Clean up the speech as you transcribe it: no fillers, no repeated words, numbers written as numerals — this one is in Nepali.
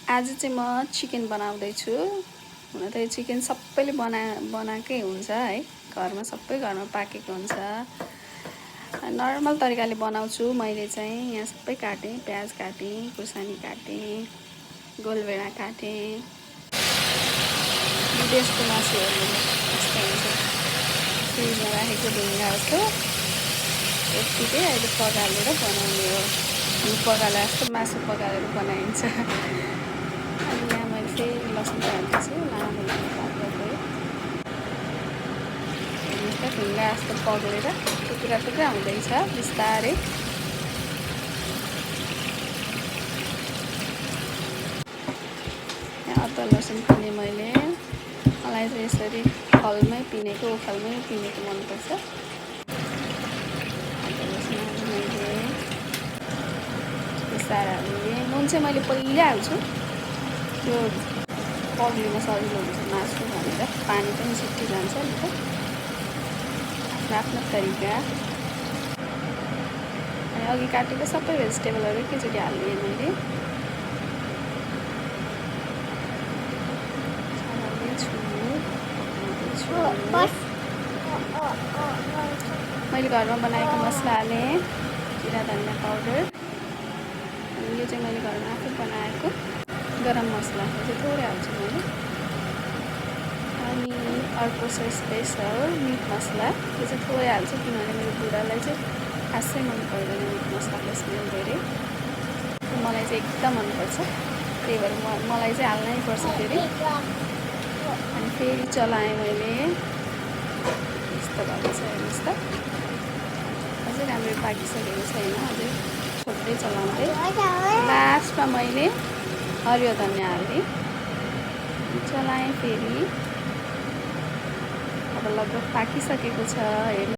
आज चाहिँ म चिकन बनाउँदैछु। हुन त यो चिकन सबैले बनाएकै हुन्छ है, घरमा पाकेको हुन्छ। नर्मल तरिकाले बनाउँछु मैले चाहिँ। यहाँ सबै काटेँ, प्याज काटेँ, खुर्सानी काटेँ, गोलभेडा काटेँ। विदेशको मासुहरू यस्तो हुन्छ, फ्रिजमा राखेको ढुङ्गा जस्तो यत्तिकै अहिले पगालेर बनाउने हो। पगाले जस्तो मासु पगालेर बनाइन्छ। अनि यहाँ मैले फेरि लसुन हाल्दैछु, लामो लामो पातलो ढुङ्गा जस्तो पग्लेर टुक्रा टुक्रा हुँदैछ बिस्तारै। यहाँ अदुवा लसुन पिने मलाई चाहिँ यसरी खलमै पिनेको, ओखलमै पिनेको मनपर्छ। अदुवा लसुन मैले बिस्तारै हाल्ने। नुन चाहिँ मैले पहिल्यै हाल्छु, त्यो पग्लिन सजिलो हुन्छ मासु भनेर। पानी पनि छिट्टी जान्छ नि त, आफ्नो तरिका। अनि अघि काटेको सबै भेजिटेबलहरू एकैचोटि हालिदिएँ मैले। मैले घरमा बनाएको मसला हालेँ, जिरा धनिया पाउडर। अनि यो चाहिँ मैले घरमा आफै बनाएको गरम मसला, यो चाहिँ थोरै हाल्छु मैले। अनि अर्को छ स्पेसल मिट मसला, यो चाहिँ थोरै हाल्छु किनभने मेरो बुढालाई चाहिँ खासै मन पर्दैन मिट मसलाको स्मेल धेरै। मलाई चाहिँ एकदम मनपर्छ, त्यही भएर मलाई चाहिँ हाल्नै पर्छ फेरि। अनि फेरि चलाएँ मैले, यस्तो भएको छ हेर्नुहोस् त। अझै राम्ररी पाकिसकेको छैन, अझै छोड्दै चलाउँदै। लास्टमा मैले हरियो धनियाँ हालेँ, चलाएँ फेरि। अब लगभग पाकिसकेको छ हेर्नु।